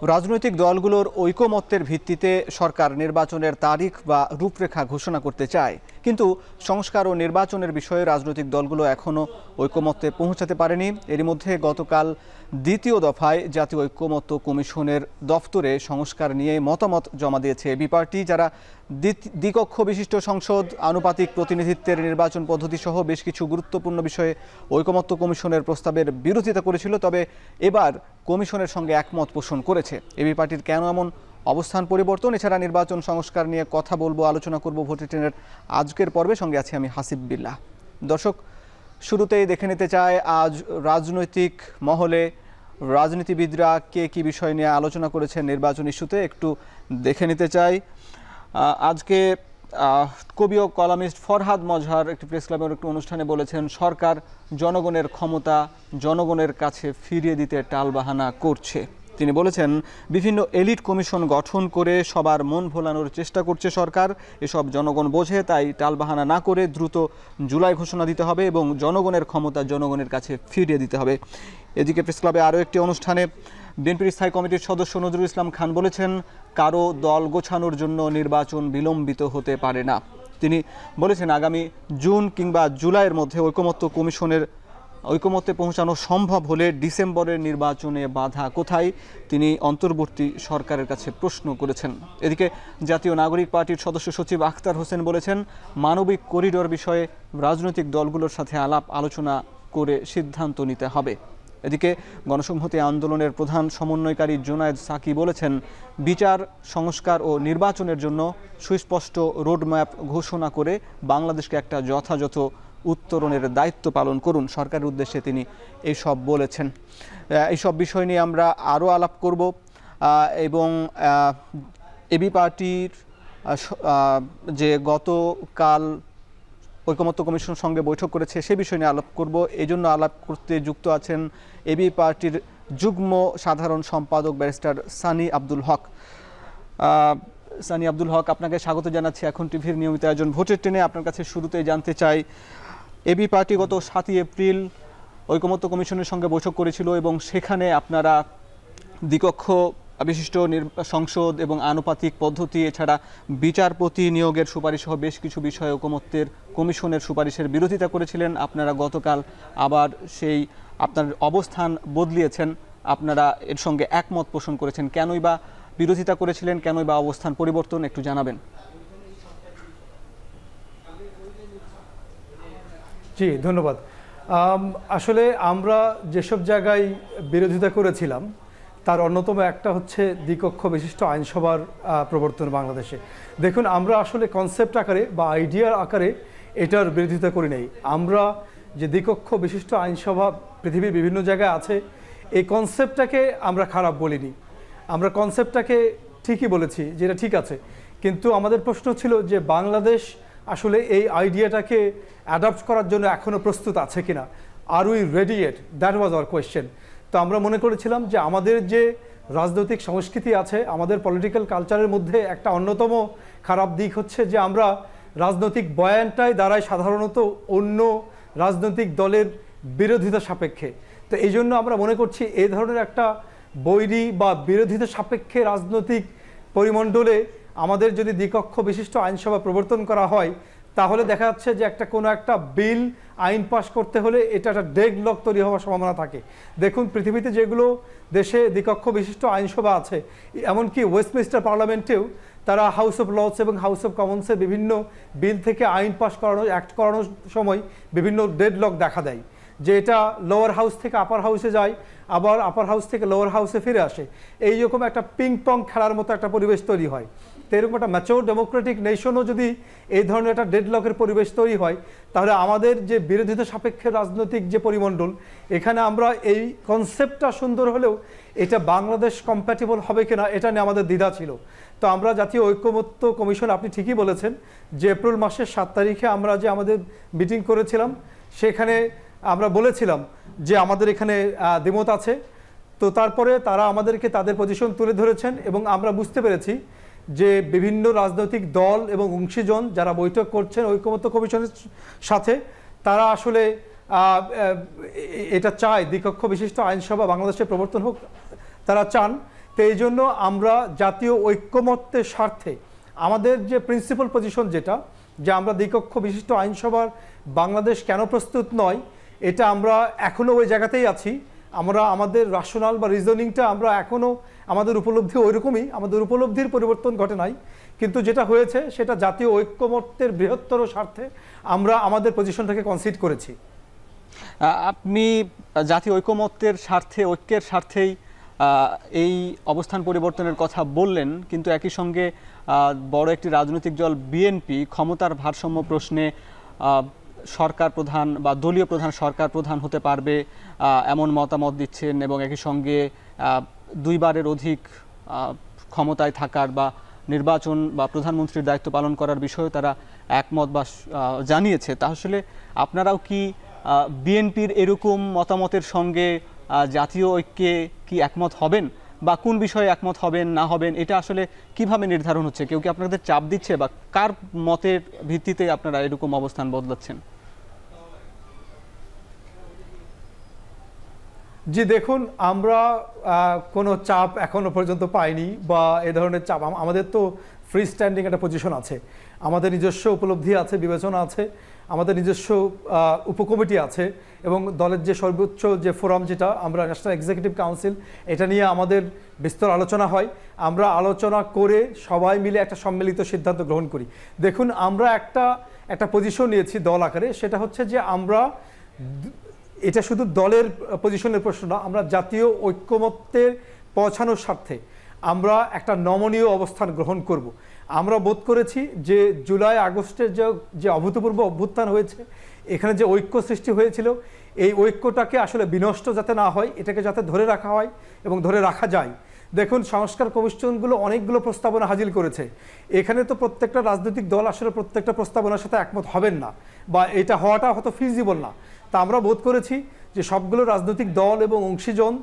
রাজনৈতিক দলগুলোর ঐকমত্যের ভিত্তিতে সরকার নির্বাচনের তারিখ বা রূপরেখা ঘোষণা করতে চায়, কিন্তু সংস্কার ও নির্বাচনের বিষয়ে রাজনৈতিক দলগুলো এখনও ঐকমত্যে পৌঁছাতে পারেনি। এরই মধ্যে গতকাল দ্বিতীয় দফায় জাতীয় ঐকমত্য কমিশনের দফতরে সংস্কার নিয়ে মতামত জমা দিয়েছে এবি পার্টি, যারা দ্বিকক্ষ বিশিষ্ট সংসদ, আনুপাতিক প্রতিনিধিত্বের নির্বাচন পদ্ধতি সহ বেশ কিছু গুরুত্বপূর্ণ বিষয়ে ঐকমত্য কমিশনের প্রস্তাবের বিরোধিতা করেছিল। তবে এবার কমিশনের সঙ্গে একমত পোষণ করেছে। এবি পার্টির কেন এমন অবস্থান পরিবর্তন, এছাড়া নির্বাচন সংস্কার নিয়ে কথা বলবো, আলোচনা করব ভোটের ট্রেনের আজকের পর্বে। সঙ্গে আছি আমি হাসিব বিল্লাহ। দর্শক, শুরুতেই দেখে নিতে চাই আজ রাজনৈতিক মহলে রাজনীতিবিদরা কে কী বিষয় নিয়ে আলোচনা করেছেন নির্বাচন ইস্যুতে, একটু দেখে নিতে চাই। আজকে কবি ও কলামিস্ট ফরহাদ মজহার একটি প্রেস ক্লাবের একটি অনুষ্ঠানে বলেছেন, সরকার জনগণের ক্ষমতা জনগণের কাছে ফিরিয়ে দিতে টালবাহানা করছে। তিনি বলেছেন, বিভিন্ন এলিট কমিশন গঠন করে সবার মন ভোলানোর চেষ্টা করছে সরকার। এসব জনগণ বোঝে, তাই টালবাহানা না করে দ্রুত জুলাই ঘোষণা দিতে হবে এবং জনগণের ক্ষমতা জনগণের কাছে ফিরিয়ে দিতে হবে। এদিকে প্রেস ক্লাবে আরও একটি অনুষ্ঠানে বিএনপির স্থায়ী কমিটির সদস্য নজরুল ইসলাম খান বলেছেন, কারো দল গোছানোর জন্য নির্বাচন বিলম্বিত হতে পারে না। তিনি বলেছেন, আগামী জুন কিংবা জুলাইয়ের মধ্যে ঐকমত্যে পৌঁছানো সম্ভব হলে ডিসেম্বরের নির্বাচনে বাধা কোথায়, তিনি অন্তর্বর্তী সরকারের কাছে প্রশ্ন করেছেন। এদিকে জাতীয় নাগরিক পার্টির সদস্য সচিব আখতার হোসেন বলেছেন, মানবিক করিডোর বিষয়ে রাজনৈতিক দলগুলোর সাথে আলাপ আলোচনা করে সিদ্ধান্ত নিতে হবে। এদিকে গণসংহতি আন্দোলনের প্রধান সমন্বয়কারী জুনায়েদ সাকি বলেছেন, বিচার সংস্কার ও নির্বাচনের জন্য সুস্পষ্ট রোডম্যাপ ঘোষণা করে বাংলাদেশকে একটা যথাযথ উত্তরণের দায়িত্ব পালন করুন। সরকারের উদ্দেশ্যে তিনি এইসব বলেছেন। এইসব বিষয় নিয়ে আমরা আরও আলাপ করব এবং এবি পার্টির যে গতকাল ঐকমত্য কমিশনের সঙ্গে বৈঠক করেছে সে বিষয় নিয়ে আলাপ করব। এই জন্য আলাপ করতে যুক্ত আছেন এবি পার্টির যুগ্ম সাধারণ সম্পাদক ব্যারিস্টার সানি আব্দুল হক। সানি আব্দুল হক, আপনাকে স্বাগত জানাচ্ছি এখন টিভির নিয়মিত আয়োজন ভোটের ট্রেনে। আপনার কাছে শুরুতেই জানতে চাই, এবি পার্টি গত 7 এপ্রিল ঐকমত্য কমিশনের সঙ্গে বৈঠক করেছিল এবং সেখানে আপনারা দ্বিকক্ষ বিশিষ্ট সংসদ এবং আনুপাতিক পদ্ধতি, এছাড়া বিচারপতি নিয়োগের সুপারিশ সহ বেশ কিছু বিষয়ে ঐকমত্যের কমিশনের সুপারিশের বিরোধিতা করেছিলেন। আপনারা গতকাল আবার সেই আপনার অবস্থান বদলিয়েছেন, আপনারা এর সঙ্গে একমত পোষণ করেছেন। কেনই বা বিরোধিতা করেছিলেন, কেনই বা অবস্থান পরিবর্তন, একটু জানাবেন। জি, ধন্যবাদ। আসলে আমরা যেসব জায়গায় বিরোধিতা করেছিলাম তার অন্যতম একটা হচ্ছে দ্বিকক্ষ বিশিষ্ট আইনসভার প্রবর্তন বাংলাদেশে। দেখুন, আমরা আসলে কনসেপ্ট আকারে বা আইডিয়ার আকারে এটার বিরোধিতা করি নাই। আমরা যে দ্বিকক্ষ বিশিষ্ট আইনসভা পৃথিবীর বিভিন্ন জায়গায় আছে, এই কনসেপ্টটাকে আমরা খারাপ বলিনি। আমরা কনসেপ্টটাকে ঠিকই বলেছি, যেটা ঠিক আছে। কিন্তু আমাদের প্রশ্ন ছিল যে বাংলাদেশ আসলে এই আইডিয়াটাকে অ্যাডাপ্ট করার জন্য এখনও প্রস্তুত আছে কিনা। Are we ready it? That was our question. তো আমরা মনে করেছিলাম যে আমাদের যে রাজনৈতিক সংস্কৃতি আছে, আমাদের পলিটিক্যাল কালচারের মধ্যে একটা অন্যতম খারাপ দিক হচ্ছে যে আমরা রাজনৈতিক বয়ানটাই দাঁড়াই সাধারণত অন্য রাজনৈতিক দলের বিরোধিতা সাপেক্ষে। তো এই জন্য আমরা মনে করছি এই ধরনের একটা বৈরী বা বিরোধিতা সাপেক্ষে রাজনৈতিক পরিমণ্ডলে আমাদের যদি দ্বিকক্ষ বিশিষ্ট আইনসভা প্রবর্তন করা হয়, তাহলে দেখা যাচ্ছে যে কোনো একটা বিল আইন পাস করতে হলে এটা একটা ডেডলক তৈরি হওয়ার সম্ভাবনা থাকে। দেখুন, পৃথিবীতে যেগুলো দেশে দ্বিকক্ষ বিশিষ্ট আইনসভা আছে, এমনকি ওয়েস্টমিনিস্টার পার্লামেন্টেও তারা হাউস অফ লর্ডস এবং হাউস অফ কমন্সের বিভিন্ন বিল থেকে আইন পাস করানো, অ্যাক্ট করানোর সময় বিভিন্ন ডেডলক দেখা দেয়, যে এটা লোয়ার হাউস থেকে আপার হাউসে যায়, আবার আপার হাউস থেকে লোয়ার হাউসে ফিরে আসে। এইরকম একটা পিং পং খেলার মতো একটা পরিবেশ তৈরি হয়। তো এরকম একটা ম্যাচিওর ডেমোক্রেটিক নেশনও যদি এই ধরনের একটা ডেডলকের পরিবেশ তৈরি হয়, তাহলে আমাদের যে বিরোধিতা সাপেক্ষে রাজনৈতিক যে পরিমণ্ডল, এখানে আমরা এই কনসেপ্টটা সুন্দর হলেও এটা বাংলাদেশ কম্প্যাটেবল হবে কিনা এটা নিয়ে আমাদের দ্বিধা ছিল। তো আমরা জাতীয় ঐকমত্য কমিশন, আপনি ঠিকই বলেছেন যে এপ্রিল মাসের 7 তারিখে আমরা যে আমাদের মিটিং করেছিলাম, সেখানে আমরা বলেছিলাম যে আমাদের এখানে দ্বিমত আছে। তো তারপরে তারা আমাদেরকে তাদের পজিশন তুলে ধরেছেন এবং আমরা বুঝতে পেরেছি যে বিভিন্ন রাজনৈতিক দল এবং অংশীজন যারা বৈঠক করছেন ঐকমত্য কমিশনের সাথে, তারা আসলে এটা চায় দ্বিকক্ষ বিশিষ্ট আইনসভা বাংলাদেশে প্রবর্তন হোক, তারা চান। তো তো এই জন্য আমরা জাতীয় ঐক্যমত্যের স্বার্থে আমাদের যে প্রিন্সিপাল পজিশন যেটা, যে আমরা দ্বিকক্ষ বিশিষ্ট আইনসভার বাংলাদেশ কেন প্রস্তুত নয়, এটা আমরা এখনও ওই জায়গাতেই আছি। আমরা আমাদের রাশনাল বা রিজনিংটা আমরা এখনও আমাদের উপলব্ধি ওইরকমই, আমাদের উপলব্ধির পরিবর্তন ঘটে নাই। কিন্তু যেটা হয়েছে সেটা জাতীয় ঐক্যমত্যের বৃহত্তর স্বার্থে আমরা আমাদের পজিশনটাকে কনসিড করেছি। আপনি জাতীয় ঐকমত্যের স্বার্থে, ঐক্যের স্বার্থেই এই অবস্থান পরিবর্তনের কথা বললেন, কিন্তু একই সঙ্গে বড় একটি রাজনৈতিক দল বিএনপি ক্ষমতার ভারসাম্য প্রশ্নে সরকার প্রধান বা দলীয় প্রধান সরকার প্রধান হতে পারবে এমন মতামত দিচ্ছেন, এবং একই সঙ্গে দুইবারের অধিক ক্ষমতায় থাকার বা নির্বাচন বা প্রধানমন্ত্রীর দায়িত্ব পালন করার বিষয়ে তারা একমত বা জানিয়েছে। তাহলে আপনারাও কি বিএনপির এরকম মতামতের সঙ্গে জাতীয় ঐক্যে কি একমত হবেন, বা কোন বিষয়ে একমত হবেন না হবেন এটা আসলে কিভাবে নির্ধারণ হচ্ছে? কেউ কি আপনাদের চাপ দিচ্ছে, বা কার মতের ভিত্তিতে আপনারা এরকম অবস্থান বদলাচ্ছেন? জি দেখুন, আমরা কোনো চাপ এখনো পর্যন্ত পাইনি, বা এ ধরনের চাপ। আমাদের তো ফ্রি স্ট্যান্ডিং একটা পজিশন আছে, আমাদের নিজস্ব উপলব্ধি আছে, বিবেচনা আছে, আমাদের নিজস্ব উপকমিটি আছে, এবং দলের যে সর্বোচ্চ যে ফোরাম যেটা আমরা ন্যাশনাল এক্সিকিউটিভ কাউন্সিল, এটা নিয়ে আমাদের বিস্তর আলোচনা হয়। আমরা আলোচনা করে সবাই মিলে একটা সম্মিলিত সিদ্ধান্ত গ্রহণ করি। দেখুন, আমরা একটা পজিশন নিয়েছি দল আকারে, সেটা হচ্ছে যে আমরা, এটা শুধু দলের পজিশনের প্রশ্ন না, আমরা জাতীয় ঐক্যমত্যের পৌঁছানোর স্বার্থে আমরা একটা নমনীয় অবস্থান গ্রহণ করব। আমরা বোধ করেছি যে জুলাই আগস্টের যে অভূতপূর্ব অভ্যুত্থান হয়েছে, এখানে যে ঐক্য সৃষ্টি হয়েছিল, এই ঐক্যটাকে আসলে বিনষ্ট যাতে না হয়, এটাকে যাতে ধরে রাখা হয় এবং ধরে রাখা যায়। দেখুন, সংস্কার কমিশনগুলো অনেকগুলো প্রস্তাবনা হাজির করেছে। এখানে তো প্রত্যেকটা রাজনৈতিক দল আসলে প্রত্যেকটা প্রস্তাবনার সাথে একমত হবেন না, বা এটা হওয়াটা হয়তো ফিজিবল না। তা আমরা বোধ করেছি যে সবগুলো রাজনৈতিক দল এবং অংশীজন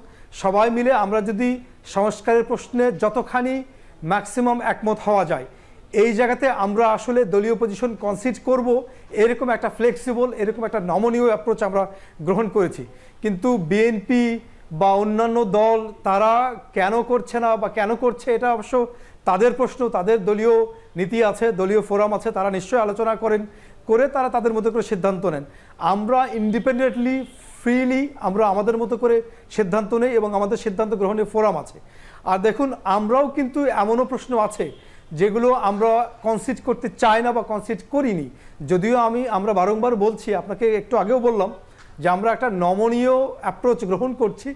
সবাই মিলে আমরা যদি সংস্কারের প্রশ্নে যতখানি ম্যাক্সিমাম একমত হওয়া যায়, এই জায়গাতে আমরা আসলে দলীয় পজিশন কনসিড করব, এরকম একটা ফ্লেক্সিবল, এরকম একটা নমনীয় অ্যাপ্রোচ আমরা গ্রহণ করেছি। কিন্তু বিএনপি বা অন্যান্য দল তারা কেন করছে না বা কেন করছে, এটা অবশ্য তাদের প্রশ্ন, তাদের দলীয় নীতি আছে, দলীয় ফোরাম আছে, তারা নিশ্চয়ই আলোচনা করে তারা তাদের মতো করে সিদ্ধান্ত নেন। আমরা ইন্ডিপেন্ডেন্টলি, ফ্রিলি আমরা আমাদের মতো করে সিদ্ধান্ত নেই, এবং আমাদের সিদ্ধান্ত গ্রহণের ফোরাম আছে। আর দেখুন, আমরাও কিন্তু এমনও প্রশ্ন আছে যেগুলো আমরা কনসিড করতে চাই না বা কনসিড করিনি, যদিও আমরা বারংবার বলছি, আপনাকে একটু আগেও বললাম যে আমরা একটা নমনীয় অ্যাপ্রোচ গ্রহণ করছি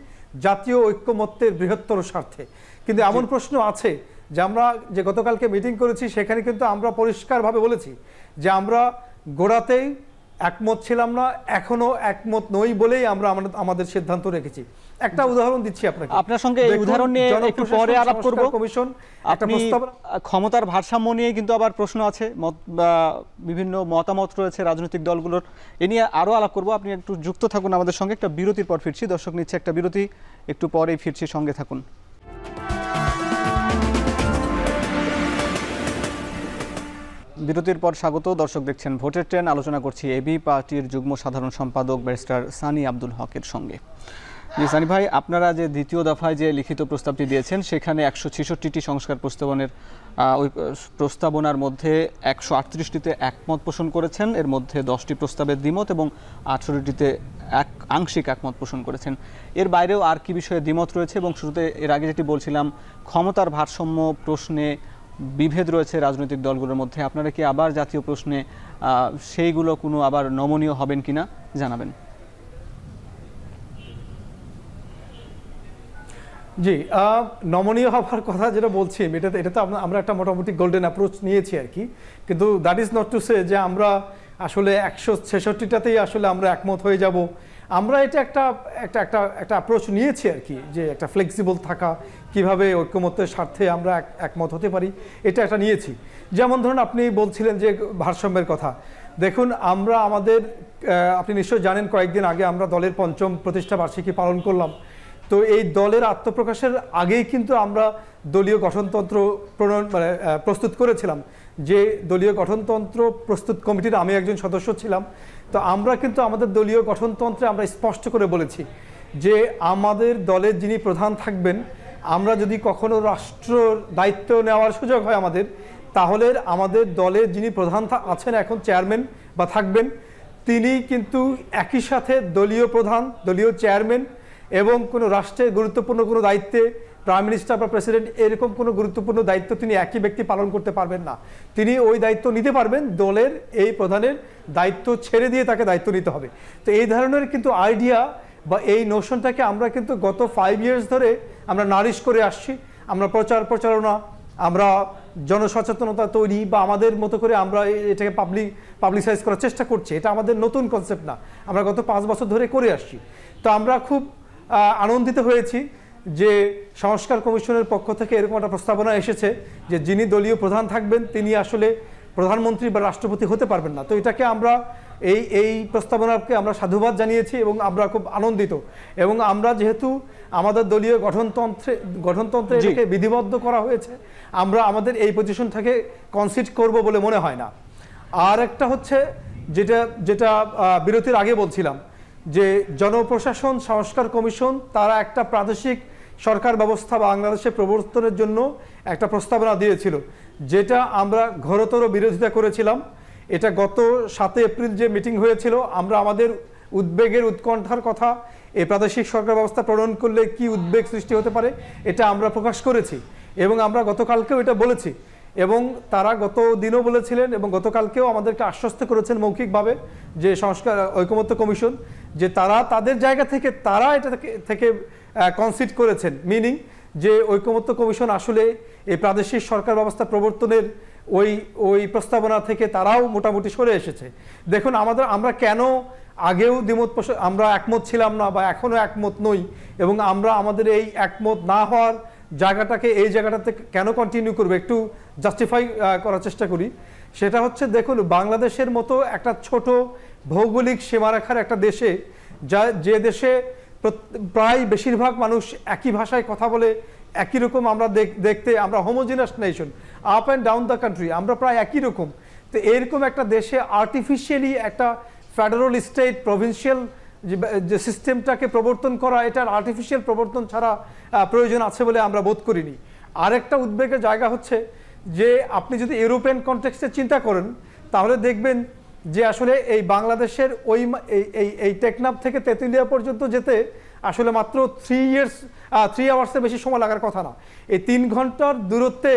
জাতীয় ঐক্যমত্যের বৃহত্তর স্বার্থে। কিন্তু এমন প্রশ্ন আছে যে আমরা যে গতকালকে মিটিং করেছি, সেখানে কিন্তু আমরা পরিষ্কারভাবে বলেছি যে আমরা গোড়াতেই একমত ছিলাম না, এখনো একমত নই বলেই আমরা আমাদের সিদ্ধান্ত রেখেছি। একটা উদাহরণ দিচ্ছি আপনাকে, আপনার সঙ্গে এই উদাহরণ নিয়ে একটু পরে আলাপ করব। কমিশন একটা আপনি প্রস্তাব, ক্ষমতার ভারসাম্য নিয়ে কিন্তু আবার প্রশ্ন আছে, বিভিন্ন মতামত রয়েছে রাজনৈতিক দলগুলোর, এ নিয়ে আরো আলাপ করব। আপনি একটু যুক্ত থাকুন আমাদের সঙ্গে। একটা বিরতির পর ফিরছি, দর্শক নিচ্ছে একটা বিরতি, একটু পরেই ফিরছি, সঙ্গে থাকুন। বিরতির পর স্বাগত। দর্শক দেখছেন ভোটের ট্রেন। আলোচনা করছি এবি পার্টির যুগ্ম সাধারণ সম্পাদক ব্যারিস্টার সানি আব্দুল হকের সঙ্গে। জি সানি ভাই, আপনারা যে দ্বিতীয় দফায় যে লিখিত প্রস্তাবটি দিয়েছেন, সেখানে 166টি সংস্কার ওই প্রস্তাবনার মধ্যে 138টিতে একমত পোষণ করেছেন, এর মধ্যে 10টি প্রস্তাবের দ্বিমত এবং 18টিতে আংশিক একমত পোষণ করেছেন। এর বাইরেও আর কি বিষয়ে দ্বিমত রয়েছে? এবং শুরুতে এর আগে যেটি বলছিলাম, ক্ষমতার ভারসাম্য প্রশ্নে বিভেদ রয়েছে রাজনৈতিক দলগুলোর মধ্যে, আপনারা কি আবার জাতীয় প্রশ্নে সেইগুলো কোনো আবার নমনীয় হবেন কিনা জানাবেন। জি, নমনীয় হওয়ার কথা যেটা বলছি, এটা তো আমরা একটা মোটামুটি গোল্ডেন অ্যাপ্রোচ নিয়েছি আর কি। কিন্তু that is not to say যে আমরা আসলে 166টাতেই আসলে আমরা একমত হয়ে যাব। আমরা এটা একটা অ্যাপ্রোচ নিয়েছি আর কি, যে একটা ফ্লেক্সিবল থাকা, কিভাবে ঐক্যমত্যের স্বার্থে আমরা একমত হতে পারি, এটা একটা নিয়েছি। যেমন ধরুন, আপনি বলছিলেন যে ভারসাম্যের কথা। দেখুন, আপনি নিশ্চয়ই জানেন, কয়েকদিন আগে আমরা দলের 5ম প্রতিষ্ঠা বার্ষিকী পালন করলাম। তো এই দলের আত্মপ্রকাশের আগেই কিন্তু আমরা দলীয় গঠনতন্ত্র প্রস্তুত করেছিলাম, যে দলীয় গঠনতন্ত্র প্রস্তুত কমিটির আমি একজন সদস্য ছিলাম। তো আমরা কিন্তু আমাদের দলীয় গঠনতন্ত্রে আমরা স্পষ্ট করে বলেছি যে আমাদের দলের যিনি প্রধান থাকবেন, আমরা যদি কখনো রাষ্ট্রের দায়িত্ব নেওয়ার সুযোগ হয় আমাদের, তাহলে আমাদের দলের যিনি প্রধান আছেন এখন চেয়ারম্যান বা থাকবেন, তিনি কিন্তু একই সাথে দলীয় প্রধান, দলীয় চেয়ারম্যান এবং কোনো রাষ্ট্রের গুরুত্বপূর্ণ কোনো দায়িত্বে প্রাইম মিনিস্টার বা প্রেসিডেন্ট এরকম কোনো গুরুত্বপূর্ণ দায়িত্ব তিনি একই ব্যক্তি পালন করতে পারবেন না। তিনি ওই দায়িত্ব নিতে পারবেন, দলের এই প্রধানের দায়িত্ব ছেড়ে দিয়ে তাকে দায়িত্ব নিতে হবে। তো এই ধরনের কিন্তু আইডিয়া বা এই নোশনটাকে আমরা কিন্তু গত 5 ইয়ার্স ধরে আমরা নারিশ করে আসছি। আমরা প্রচারণা, আমরা জনসচেতনতা তৈরি বা আমাদের মতো করে আমরা এটাকে পাবলিসাইজ করার চেষ্টা করছি। এটা আমাদের নতুন কনসেপ্ট না, আমরা গত 5 বছর ধরে করে আসছি। তো আমরা খুব আনন্দিত হয়েছি যে সংস্কার কমিশনের পক্ষ থেকে এরকম একটা প্রস্তাবনা এসেছে যে যিনি দলীয় প্রধান থাকবেন তিনি আসলে প্রধানমন্ত্রী বা রাষ্ট্রপতি হতে পারবেন না। তো এটাকে আমরা এই প্রস্তাবনাকে আমরা সাধুবাদ জানিয়েছি এবং আমরা খুব আনন্দিত। এবং আমরা যেহেতু আমাদের দলীয় গঠনতন্ত্রে এটাকে বিধিবদ্ধ করা হয়েছে, আমরা আমাদের এই পজিশনটাকে কনসিড করব বলে মনে হয় না। আর একটা হচ্ছে যেটা বিরতির আগে বলছিলাম যে জনপ্রশাসন সংস্কার কমিশন তারা একটা প্রাদেশিক সরকার ব্যবস্থা বাংলাদেশে প্রবর্তনের জন্য একটা প্রস্তাবনা দিয়েছিল, যেটা আমরা ঘোরতর বিরোধিতা করেছিলাম। এটা গত 7 এপ্রিল যে মিটিং হয়েছিল, আমরা আমাদের উদ্বেগের উৎকণ্ঠার কথা এই প্রাদেশিক সরকার ব্যবস্থা প্রণয়ন করলে কি উদ্বেগ সৃষ্টি হতে পারে এটা আমরা প্রকাশ করেছি এবং আমরা গতকালকেও এটা বলেছি এবং তারা গত দিনও বলেছিলেন এবং গতকালকেও আমাদেরকে আশ্বস্ত করেছেন মৌখিকভাবে যে সংস্কার ঐকমত্য কমিশন যে তারা তাদের জায়গা থেকে তারা এটা থেকে কনসিড করেছেন, মিনিং যে ঐকমত্য কমিশন আসলে এই প্রাদেশিক সরকার ব্যবস্থা প্রবর্তনের ওই প্রস্তাবনা থেকে তারাও মোটামুটি সরে এসেছে। দেখুন আমরা কেন আগেও আমরা একমত ছিলাম না বা এখনো একমত নই এবং আমরা আমাদের এই একমত না হওয়ার জায়গাটাকে এই জায়গাটাতে কেন কন্টিনিউ করবে একটু জাস্টিফাই করার চেষ্টা করি। সেটা হচ্ছে দেখুন বাংলাদেশের মতো একটা ছোট ভৌগোলিক সীমারেখার একটা দেশে যে দেশে প্রায় বেশিরভাগ মানুষ একই ভাষায় কথা বলে, একই রকম আমরা দেখতে আমরা homogenous nation, up and down the country আমরা প্রায় একই রকম। তো এরকম একটা দেশে আর্টিফিশিয়ালি একটা ফেডারেল স্টেট প্রভিন্সিয়াল যে সিস্টেমটাকে প্রবর্তন করা, এটার আর্টিফিশিয়াল প্রবর্তন ছাড়া প্রয়োজন আছে বলে আমরা বোধ করিনি। আরেকটা উদ্বেগের জায়গা হচ্ছে যে আপনি যদি ইউরোপিয়ান কনটেক্সটে চিন্তা করেন তাহলে দেখবেন যে আসলে এই বাংলাদেশের এই টেকনাফ থেকে তেঁতুলিয়া পর্যন্ত যেতে আসলে মাত্র 3 আওয়ার্সের বেশি সময় লাগার কথা না। এই 3 ঘন্টার দূরত্বে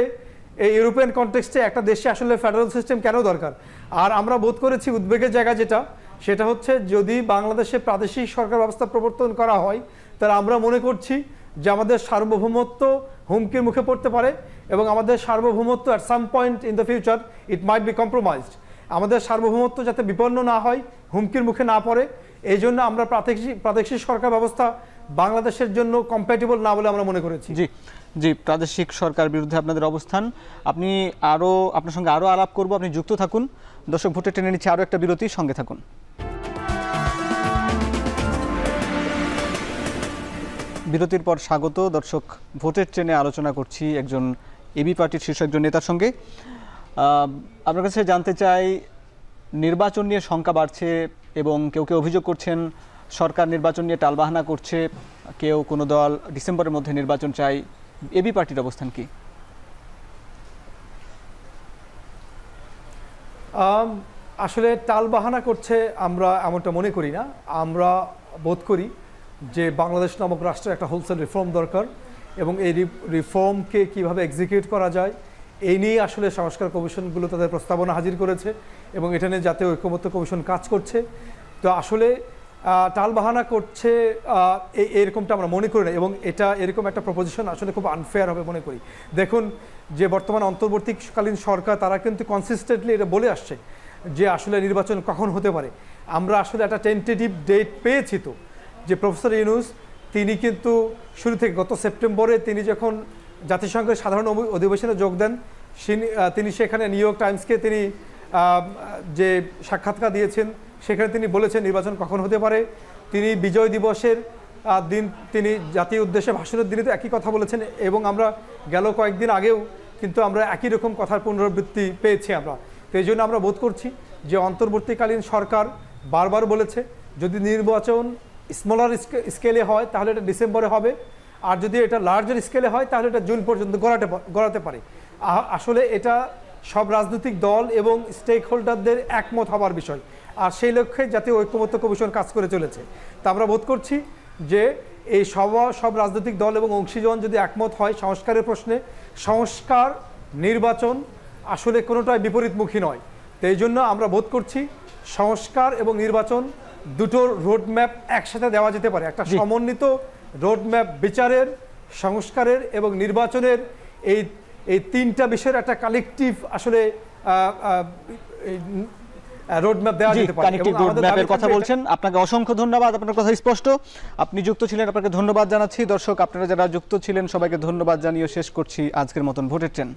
এই ইউরোপিয়ান কনটেক্সটে একটা দেশে আসলে ফেডারেল সিস্টেম কেন দরকার। আর আমরা বোধ করেছি উদ্বেগের জায়গা সেটা হচ্ছে যদি বাংলাদেশে প্রাদেশিক সরকার ব্যবস্থা প্রবর্তন করা হয় তাহলে আমরা মনে করছি যে আমাদের সার্বভৌমত্ব হুমকির মুখে পড়তে পারে এবং আমাদের সার্বভৌমত্ব at some point in the future it might be compromised. আমাদের সার্বভৌমত্ব যাতে বিপন্ন না হয়, হুমকির মুখে না পড়ে, এই জন্য আমরা প্রাদেশিক সরকার ব্যবস্থা বাংলাদেশের জন্য কম্প্যাটিবল না বলে আমরা মনে করেছি। জি, প্রাদেশিক সরকার বিরুদ্ধে আপনাদের অবস্থান, আপনার সঙ্গে আরও আলাপ করব, আপনি যুক্ত থাকুন। দর্শক ভোটে টেনে নিচ্ছে আরও একটা বিরতি, সঙ্গে থাকুন। বিরতির পর স্বাগত। দর্শক ভোটের ট্রেনে আলোচনা করছি একজন এবি পার্টির শীর্ষ একজন নেতার সঙ্গে। আপনার কাছে জানতে চাই, নির্বাচন নিয়ে শঙ্কা বাড়ছে এবং কেউ অভিযোগ করছেন সরকার নির্বাচন নিয়ে টালবাহানা করছে, কোনো দল ডিসেম্বরের মধ্যে নির্বাচন চাই। এবি পার্টির অবস্থান কি? আসলে টালবাহানা করছে আমরা এমনটা মনে করি না। আমরা বোধ করি যে বাংলাদেশ নামক রাষ্ট্রের একটা হোলসেল রিফর্ম দরকার এবং এই রিফর্মকে কিভাবে এক্সিকিউট করা যায় এই নিয়ে আসলে সংস্কার কমিশনগুলো তাদের প্রস্তাবনা হাজির করেছে এবং এটা নিয়ে জাতীয় ঐকমত্য কমিশন কাজ করছে। তো আসলে টালবাহানা করছে এরকমটা আমরা মনে করি না এবং এটা এরকম একটা প্রপোজিশন আসলে খুব আনফেয়ার হবে মনে করি। দেখুন যে বর্তমান অন্তর্বর্তীকালীন সরকার তারা কিন্তু কনসিস্টেন্টলি এটা বলে আসছে যে আসলে নির্বাচন কখন হতে পারে। আমরা আসলে একটা টেন্টেটিভ ডেট পেয়েছি তো, যে প্রফেসর ইউনূস তিনি কিন্তু শুরু থেকে গত সেপ্টেম্বরে তিনি যখন জাতিসংঘের সাধারণ অধিবেশনে যোগ দেন তিনি সেখানে নিউ ইয়র্ক টাইমসকে তিনি যে সাক্ষাৎকার দিয়েছেন সেখানে তিনি বলেছেন নির্বাচন কখন হতে পারে। তিনি বিজয় দিবসের দিন তিনি জাতীয় উদ্দেশ্যে ভাষণের দিনে তো একই কথা বলেছেন এবং আমরা গেল কয়েকদিন আগেও কিন্তু আমরা একই রকম কথার পুনরাবৃত্তি পেয়েছি আমরা। তো এই জন্য আমরা বোধ করছি যে অন্তর্বর্তীকালীন সরকার বারবার বলেছে যদি নির্বাচন স্মলার স্কেলে হয় তাহলে এটা ডিসেম্বরে হবে, আর যদি এটা লার্জার স্কেলে হয় তাহলে এটা জুন পর্যন্ত গড়াতে পারে। আসলে এটা সব রাজনৈতিক দল এবং স্টেক হোল্ডারদের একমত হবার বিষয়, আর সেই লক্ষ্যে জাতীয় ঐক্যমত্য কমিশন কাজ করে চলেছে। তা আমরা বোধ করছি যে এই সব রাজনৈতিক দল এবং অংশীজন যদি একমত হয় সংস্কারের প্রশ্নে, সংস্কার নির্বাচন আসলে কোনোটাই বিপরীতমুখী নয়। তো এই জন্য আমরা বোধ করছি সংস্কার এবং নির্বাচন দুটোর রোডম্যাপ একসাথে দেওয়া যেতে পারে, একটা সমন্বিত রোডম্যাপ বিচারের, সংস্কারের এবং নির্বাচনের, এই তিনটা বিষয়ের একটা কালেকটিভ আসলে রোডম্যাপ দেওয়া যেতে পারে। কানেক্টিভ রোডম্যাপের কথা বলছেন, আপনাকে অসংখ্য ধন্যবাদ, আপনার কথা স্পষ্ট, আপনি যুক্ত ছিলেন, আপনাকে ধন্যবাদ জানাচ্ছি। দর্শক আপনারা যারা যুক্ত ছিলেন সবাইকে ধন্যবাদ জানিয়ে শেষ করছি আজকের মতন ভোটের ট্রেন।